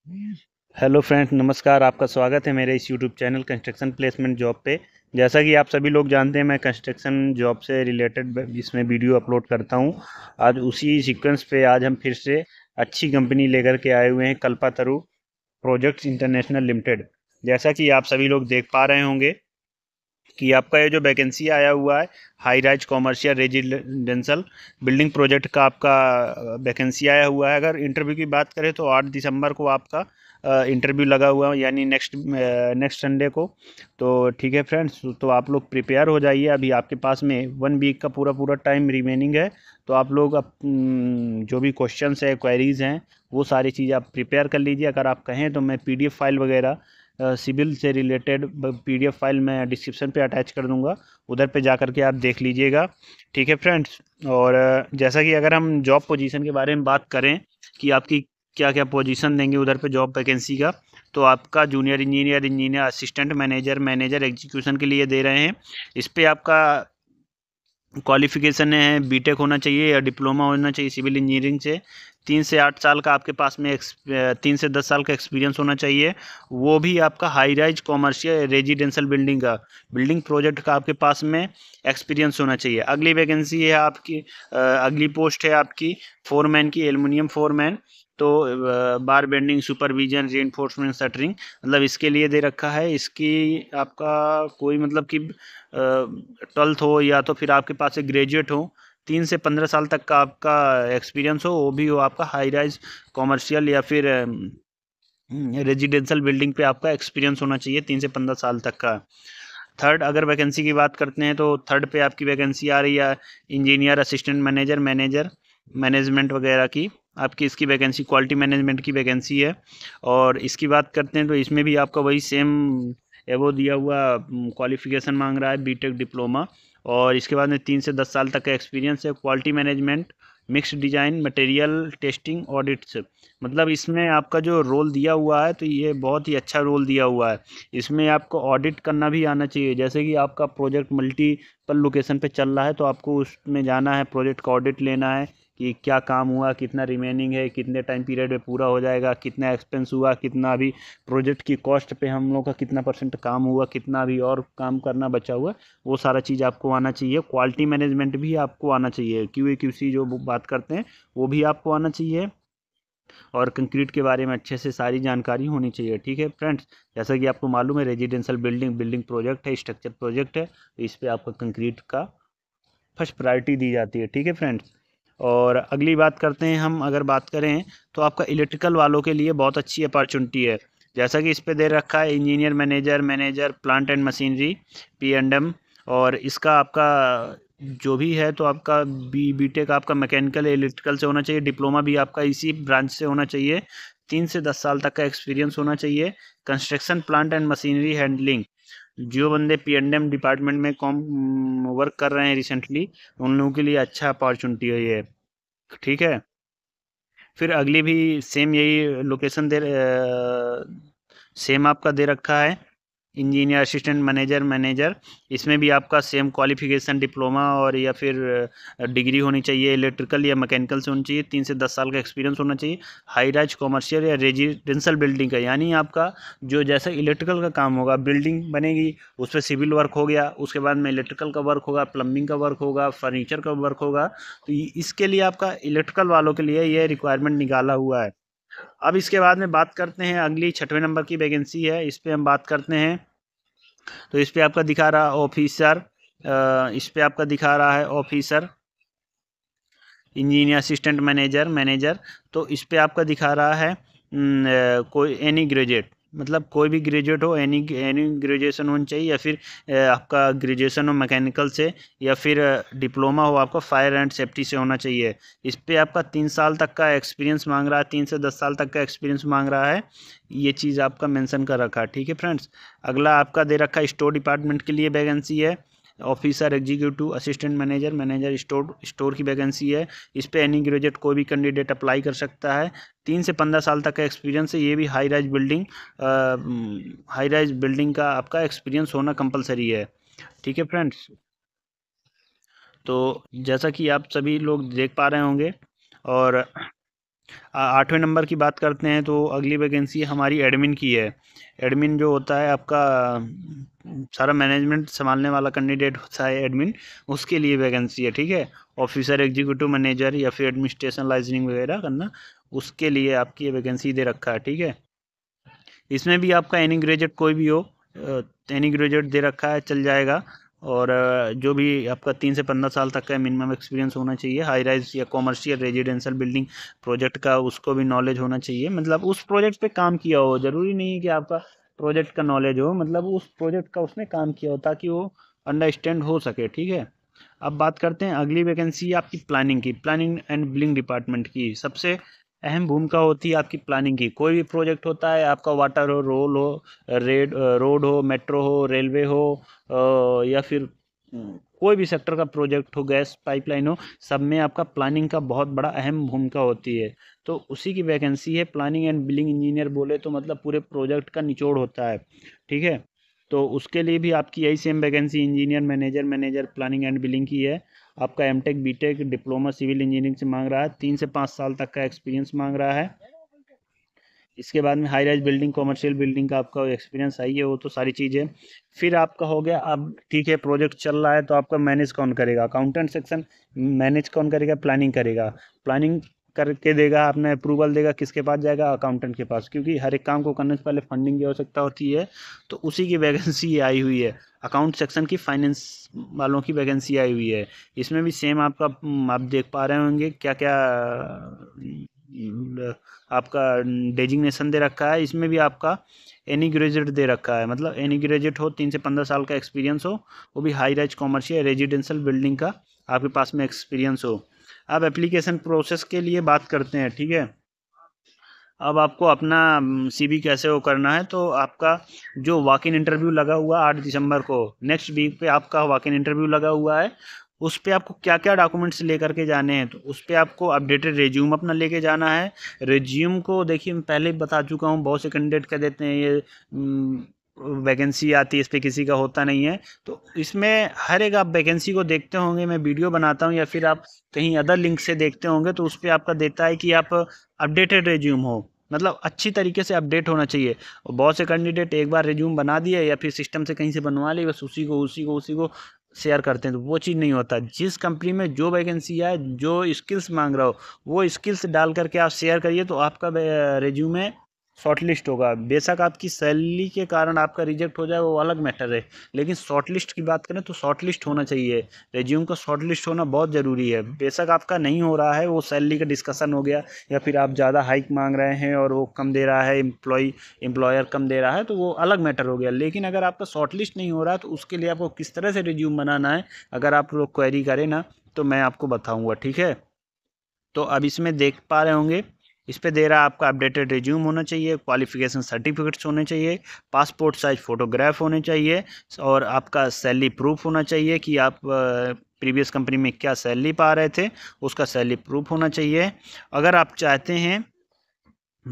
Hello friends, नमस्कार। आपका स्वागत है मेरे इस YouTube channel construction placement job पे। जैसा कि आप सभी लोग जानते हैं, मैं कंस्ट्रक्शन जॉब से रिलेटेड इसमें वीडियो अपलोड करता हूं। आज उसी सीक्वेंस पे आज हम फिर से अच्छी कंपनी लेकर के आए हुए हैं, कल्पातरु प्रोजेक्ट्स इंटरनेशनल लिमिटेड। जैसा कि आप सभी लोग देख पा रहे होंगे कि आपका ये जो वैकेंसी आया हुआ है, high rise commercial residential building project का आपका वैकेंसी आया हुआ है। अगर इंटरव्यू की बात करें तो 8 दिसंबर को आपका इंटरव्यू लगा हुआ है, यानी नेक्स्ट संडे को। तो ठीक है फ्रेंड्स, तो आप लोग प्रिपेयर हो जाइए। अभी आपके पास में 1 वीक का पूरा पूरा टाइम रिमेनिंग है। तो आप लोग जो भी क्वेश्चंस है, क्वेरीज हैं, वो सारी चीज़ आप प्रिपेयर कर लीजिए। अगर आप कहें तो मैं पीडीएफ फाइल वगैरह, सिविल से रिलेटेड पीडीएफ फाइल मैं डिस्क्रिप्शन पे अटैच कर दूंगा, उधर पे जा करके आप देख लीजिएगा। ठीक है फ्रेंड्स। और जैसा कि अगर हम जॉब पोजीशन के बारे में बात करें कि आपकी क्या क्या पोजीशन देंगे उधर पे जॉब वैकेंसी का, तो आपका junior engineer, engineer assistant, manager, manager execution के लिए दे रहे हैं। इस पे आपका क्वालिफिकेशन है बीटेक होना चाहिए या डिप्लोमा होना चाहिए सिविल इंजीनियरिंग से। 3 से 8 साल का आपके पास में 3 से 10 साल का एक्सपीरियंस होना चाहिए। वो भी आपका high rise commercial residential building project का आपके पास में एक्सपीरियंस होना चाहिए। अगली वैकेंसी है आपकी, अगली पोस्ट है आपकी फोरमैन की, एल्युमिनियम फोरमैन। तो बार बेंडिंग सुपरविजन रीइंफोर्समेंट शटरिंग, मतलब इसके लिए दे रखा है। इसकी आपका कोई मतलब कि 12th हो या तो फिर आपके पास से ग्रेजुएट हो, 3 से 15 साल तक का आपका एक्सपीरियंस हो, वो भी हो आपका हाई राइज कॉमर्शियल या फिर रेजिडेंशियल बिल्डिंग पे आपका एक्सपीरियंस होना चाहिए 3 से 15 साल तक का। थर्ड अगर वैकेंसी की बात करते हैं तो थर्ड पे आपकी वैकेंसी आ रही है इंजीनियर असिस्टेंट मैनेजर, मैनेजमेंट वगैरह की। आपकी इसकी वैकेंसी क्वालिटी मैनेजमेंट की वैकेंसी है। और इसकी बात करते हैं तो इसमें भी आपका वही सेम वो दिया हुआ क्वालिफिकेशन मांग रहा है, बीटेक डिप्लोमा। और इसके बाद में 3 से 10 साल तक का एक्सपीरियंस है। Quality management, mix design, material testing, audits, मतलब इसमें आपका जो रोल दिया हुआ है तो ये बहुत ही अच्छा रोल दिया हुआ है। इसमें आपको ऑडिट करना भी आना चाहिए। जैसे कि आपका प्रोजेक्ट मल्टीपल लोकेशन पे चल रहा है तो आपको उसमें जाना है, प्रोजेक्ट का ऑडिट लेना है कि क्या काम हुआ, कितना रिमेनिंग है, कितने टाइम पीरियड में पूरा हो जाएगा, कितना एक्सपेंस हुआ, कितना अभी प्रोजेक्ट की कॉस्ट पे हम लोग का कितना परसेंट काम हुआ, कितना अभी और काम करना बचा हुआ है, वो सारा चीज़ आपको आना चाहिए। क्वालिटी मैनेजमेंट भी आपको आना चाहिए, क्यूए क्यूसी जो बात करते हैं वो भी आपको आना चाहिए। और कंक्रीट के बारे में अच्छे से सारी जानकारी होनी चाहिए। ठीक है फ्रेंड्स, जैसा कि आपको मालूम है रेजिडेंशियल बिल्डिंग प्रोजेक्ट है, स्ट्रक्चर प्रोजेक्ट है, तो इस पर आपका कंक्रीट का फर्स्ट प्रायोरिटी दी जाती है। ठीक है फ्रेंड्स। और अगली बात करते हैं हम, अगर बात करें तो आपका इलेक्ट्रिकल वालों के लिए बहुत अच्छी अपॉर्चुनिटी है। जैसा कि इस पे दे रखा है engineer manager, manager plant and machinery, P and M. और इसका आपका जो भी है तो आपका बीटेक आपका मैकेनिकल इलेक्ट्रिकल से होना चाहिए, डिप्लोमा भी आपका इसी ब्रांच से होना चाहिए, 3 से 10 साल तक का एक्सपीरियंस होना चाहिए। Construction plant and machinery handling, जो बंदे पी एंड एम डिपार्टमेंट में कॉम वर्क कर रहे हैं रिसेंटली, उन लोगों के लिए अच्छा अपॉर्चुनिटी है ये। ठीक है। फिर अगली भी सेम यही लोकेशन सेम आपका दे रखा है, इंजीनियर असिस्टेंट मैनेजर, इसमें भी आपका सेम क्वालिफिकेशन डिप्लोमा और या फिर डिग्री होनी चाहिए, इलेक्ट्रिकल या मैकेनिकल से होनी चाहिए, 3 से 10 साल का एक्सपीरियंस होना चाहिए। हाई राइज कॉमर्शियल या रेजिडेंशियल बिल्डिंग का, यानी आपका जो जैसा इलेक्ट्रिकल का काम होगा, बिल्डिंग बनेगी उस पर सिविल वर्क हो गया, उसके बाद में इलेक्ट्रिकल का वर्क होगा, प्लम्बिंग का वर्क होगा, फर्नीचर का वर्क होगा। तो इसके लिए आपका इलेक्ट्रिकल वालों के लिए ये रिक्वायरमेंट निकाला हुआ है। अब इसके बाद में बात करते हैं, अगली 6वें नंबर की वैकेंसी है, इस पर हम बात करते हैं। तो इस पे आपका दिखा रहा है ऑफिसर, इस पे आपका दिखा रहा है ऑफिसर इंजीनियर असिस्टेंट मैनेजर। तो इस पे आपका दिखा रहा है कोई एनी ग्रेजुएट, मतलब कोई भी ग्रेजुएट हो, एनी ग्रेजुएशन होनी चाहिए, या फिर आपका ग्रेजुएशन हो मैकेनिकल से, या फिर डिप्लोमा हो आपका फायर एंड सेफ्टी से होना चाहिए। इस पे आपका 3 साल तक का एक्सपीरियंस मांग रहा है, 3 से 10 साल तक का एक्सपीरियंस मांग रहा है। ये चीज़ आपका मेंशन कर रखा है। ठीक है फ्रेंड्स। अगला आपका दे रखा है स्टोर डिपार्टमेंट के लिए वैकेंसी है, officer executive assistant manager store की वैकेंसी है। इस पे एनी ग्रेजुएट कोई भी कैंडिडेट अप्लाई कर सकता है। 3 से 15 साल तक का एक्सपीरियंस है। ये भी हाई राइज बिल्डिंग का आपका एक्सपीरियंस होना कंपलसरी है। ठीक है फ्रेंड्स। तो जैसा कि आप सभी लोग देख पा रहे होंगे, और 8वें नंबर की बात करते हैं तो अगली वैकेंसी हमारी एडमिन की है। एडमिन जो होता है आपका सारा मैनेजमेंट संभालने वाला कैंडिडेट होता है एडमिन, उसके लिए वैकेंसी है, ठीक है। ऑफिसर, एग्जीक्यूटिव मैनेजर या फिर एडमिनिस्ट्रेशन लाइजनिंग वगैरह करना, उसके लिए आपकी ये वैकेंसी दे रखा है, ठीक है। इसमें भी आपका एनी ग्रेजुएट कोई भी हो, एनी ग्रेजुएट दे रखा है, चल जाएगा। और जो भी आपका 3 से 15 साल तक का मिनिमम एक्सपीरियंस होना चाहिए। हाई राइज या कॉमर्शियल रेजिडेंशियल बिल्डिंग प्रोजेक्ट का उसको भी नॉलेज होना चाहिए, मतलब उस प्रोजेक्ट पे काम किया हो। ज़रूरी नहीं है कि आपका प्रोजेक्ट का नॉलेज हो, मतलब उस प्रोजेक्ट का उसने काम किया हो ताकि वो अंडरस्टैंड हो सके, ठीक है। अब बात करते हैं अगली वैकेंसी आपकी प्लानिंग की, प्लानिंग एंड बिल्डिंग डिपार्टमेंट की। सबसे अहम भूमिका होती है आपकी प्लानिंग की। कोई भी प्रोजेक्ट होता है आपका, वाटर हो, रोल हो, रोड हो, मेट्रो हो, रेलवे हो, या फिर कोई भी सेक्टर का प्रोजेक्ट हो, गैस पाइपलाइन हो, सब में आपका प्लानिंग का बहुत बड़ा अहम भूमिका होती है। तो उसी की वैकेंसी है। प्लानिंग एंड बिल्डिंग इंजीनियर बोले तो मतलब पूरे प्रोजेक्ट का निचोड़ होता है, ठीक है। तो उसके लिए भी आपकी यही same vacancy engineer manager planning and building की है। आपका MTech BTech diploma civil engineering से मांग रहा है, 3 से 5 साल तक का एक्सपीरियंस मांग रहा है। इसके बाद में high rise building, commercial building का आपका एक्सपीरियंस आई है, वो तो सारी चीज़ें। फिर आपका हो गया, अब ठीक है प्रोजेक्ट चल रहा है तो आपका मैनेज कौन करेगा? अकाउंटेंट सेक्शन मैनेज कौन करेगा? प्लानिंग करेगा। प्लानिंग करके देगा, आपने अप्रूवल देगा, किसके पास जाएगा? अकाउंटेंट के पास, क्योंकि हर एक काम को करने से पहले फंडिंग की आवश्यकता होती है। तो उसी की वैकेंसी आई हुई है। अकाउंट सेक्शन की, फाइनेंस वालों की वैकेंसी आई हुई है। इसमें भी सेम आपका आप देख पा रहे होंगे क्या क्या आपका डेजिग्नेशन दे रखा है। इसमें भी आपका एनी ग्रेजुएट दे रखा है, मतलब एनी ग्रेजुएट हो, 3 से 15 साल का एक्सपीरियंस हो, वो भी high rise commercial residential building का आपके पास में एक्सपीरियंस हो। अब एप्लीकेशन प्रोसेस के लिए बात करते हैं, ठीक है। अब आपको अपना सीवी कैसे वो करना है, तो आपका जो वॉक इन इंटरव्यू लगा हुआ 8 दिसंबर को, नेक्स्ट वीक पे आपका वॉक इन इंटरव्यू लगा हुआ है। उस पे आपको क्या क्या डॉक्यूमेंट्स लेकर के जाने हैं, तो उस पे आपको अपडेटेड रिज्यूम अपना लेके जाना है। रिज्यूम को देखिए, मैं पहले ही बता चुका हूँ, बहुत से कैंडिडेट कह देते हैं ये वैकेंसी आती है, इस पर किसी का होता नहीं है। तो इसमें हर एक आप वैकेंसी को देखते होंगे, मैं वीडियो बनाता हूँ या फिर आप कहीं अदर लिंक से देखते होंगे, तो उस पर आपका देता है कि आप अपडेटेड रिज्यूम हो, मतलब अच्छी तरीके से अपडेट होना चाहिए। और बहुत से कैंडिडेट एक बार रिज्यूम बना दिया या फिर सिस्टम से कहीं से बनवा ली, बस उसी को शेयर करते हैं, तो वो चीज़ नहीं होता। जिस कंपनी में जो वैकेंसी है, जो स्किल्स मांग रहा हो, वो स्किल्स डाल करके आप शेयर करिए, तो आपका रिज्यूमे शॉर्टलिस्ट होगा। बेशक आपकी सैलरी के कारण आपका रिजेक्ट हो जाए, वो अलग मैटर है, लेकिन शॉर्टलिस्ट की बात करें तो शॉर्टलिस्ट होना चाहिए। रिज्यूम का शॉर्टलिस्ट होना बहुत ज़रूरी है। बेशक आपका नहीं हो रहा है, वो सैलरी का डिस्कशन हो गया, या फिर आप ज़्यादा हाइक मांग रहे हैं और वो कम दे रहा है, एम्प्लॉयर कम दे रहा है, तो वो अलग मैटर हो गया। लेकिन अगर आपका शॉर्टलिस्ट नहीं हो रहा है, तो उसके लिए आपको किस तरह से रिज्यूम बनाना है, अगर आप लोग क्वेरी करें ना, तो मैं आपको बताऊँगा, ठीक है। तो अब इसमें देख पा रहे होंगे, इस पे दे रहा है आपका अपडेटेड रिज्यूम होना चाहिए, क्वालिफिकेशन सर्टिफिकेट्स होने चाहिए, पासपोर्ट साइज फ़ोटोग्राफ होने चाहिए, और आपका सैलरी प्रूफ होना चाहिए कि आप प्रीवियस कंपनी में क्या सैलरी पा रहे थे, उसका सैलरी प्रूफ होना चाहिए। अगर आप चाहते हैं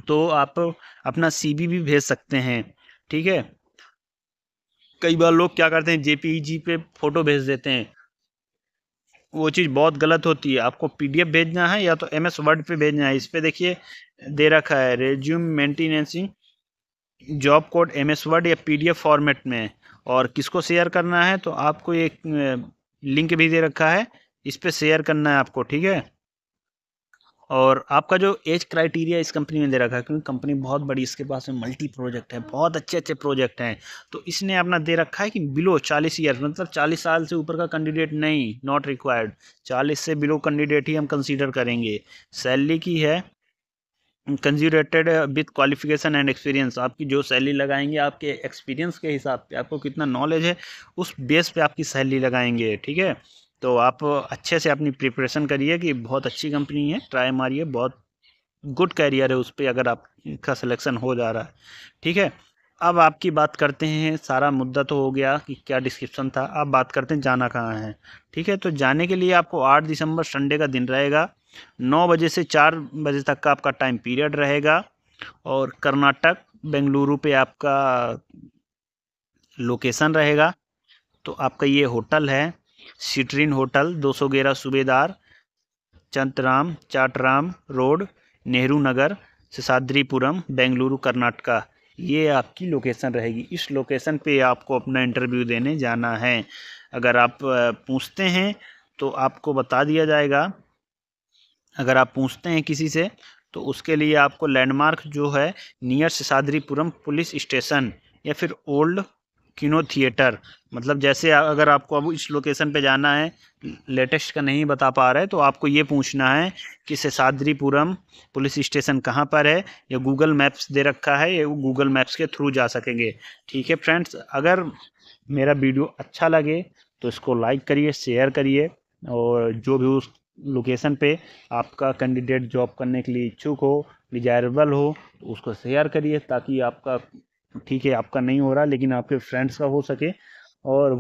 तो आप अपना सीवी भी भेज सकते हैं, ठीक है। कई बार लोग क्या करते हैं, जेपीईजी पे फ़ोटो भेज देते हैं, वो चीज़ बहुत गलत होती है। आपको पीडीएफ भेजना है या तो एमएस वर्ड पे भेजना है। इस पे देखिए दे रखा है, रिज्यूम मेंटेनेंसिंग जॉब कोड एमएस वर्ड या पीडीएफ फॉर्मेट में। और किसको शेयर करना है, तो आपको एक लिंक भी दे रखा है, इस पे शेयर करना है आपको, ठीक है। और आपका जो एज क्राइटेरिया इस कंपनी में दे रखा है, क्योंकि कंपनी बहुत बड़ी, इसके पास में मल्टी प्रोजेक्ट है, बहुत अच्छे अच्छे प्रोजेक्ट हैं। तो इसने अपना दे रखा है कि बिलो 40 ईयर, मतलब 40 साल से ऊपर का कैंडिडेट नहीं, नॉट रिक्वायर्ड। 40 से बिलो कैंडिडेट ही हम कंसीडर करेंगे। सैलरी की है कंज्यूरेटेड विथ क्वालिफिकेशन एंड एक्सपीरियंस। आपकी जो सैलरी लगाएंगे आपके एक्सपीरियंस के हिसाब पे, आपको कितना नॉलेज है उस बेस पे आपकी सैलरी लगाएंगे, ठीक है। तो आप अच्छे से अपनी प्रिपरेशन करिए कि बहुत अच्छी कंपनी है, ट्राई मारिए, बहुत गुड कैरियर है उस पर, अगर आपका सिलेक्शन हो जा रहा है, ठीक है। अब आपकी बात करते हैं, सारा मुद्दा तो हो गया कि क्या डिस्क्रिप्शन था, अब बात करते हैं जाना कहाँ है, ठीक है। तो जाने के लिए आपको 8 दिसंबर संडे का दिन रहेगा, 9 बजे से 4 बजे तक का आपका टाइम पीरियड रहेगा। और कर्नाटक बेंगलुरु पे आपका लोकेशन रहेगा। तो आपका ये होटल है सिट्रीन होटल, 211 सूबेदार चंद्राम चाटराम रोड, नेहरू नगर, शेषाद्रीपुरम, बेंगलुरु, कर्नाटका। ये आपकी लोकेशन रहेगी। इस लोकेशन पे आपको अपना इंटरव्यू देने जाना है। अगर आप पूछते हैं तो आपको बता दिया जाएगा। अगर आप पूछते हैं किसी से तो उसके लिए आपको लैंडमार्क जो है नियर शेषाद्रीपुरम पुलिस स्टेशन या फिर ओल्ड किनो थिएटर, मतलब जैसे अगर आपको अब इस लोकेशन पे जाना है, लेटेस्ट का नहीं बता पा रहे, तो आपको ये पूछना है कि शेषाद्रीपुरम पुलिस स्टेशन कहाँ पर है, या गूगल मैप्स दे रखा है, या गूगल मैप्स के थ्रू जा सकेंगे। ठीक है फ्रेंड्स, अगर मेरा वीडियो अच्छा लगे तो इसको लाइक करिए, शेयर करिए, और जो भी उस लोकेशन पे आपका कैंडिडेट जॉब करने के लिए इच्छुक हो, डिजायरेबल हो, तो उसको शेयर करिए, ताकि आपका, ठीक है आपका नहीं हो रहा लेकिन आपके फ्रेंड्स का हो सके, और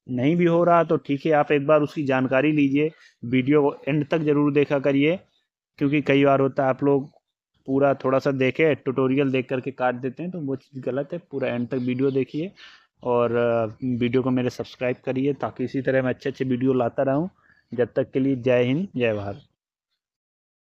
नहीं भी हो रहा तो ठीक है आप एक बार उसकी जानकारी लीजिए। वीडियो एंड तक ज़रूर देखा करिए, क्योंकि कई बार होता है आप लोग पूरा थोड़ा सा देखे ट्यूटोरियल देख करके काट देते हैं, तो वो चीज़ गलत है। पूरा एंड तक वीडियो देखिए, और वीडियो को मेरे सब्सक्राइब करिए, ताकि इसी तरह मैं अच्छे अच्छे वीडियो लाता रहूं। जब तक के लिए जय हिंद, जय भारत।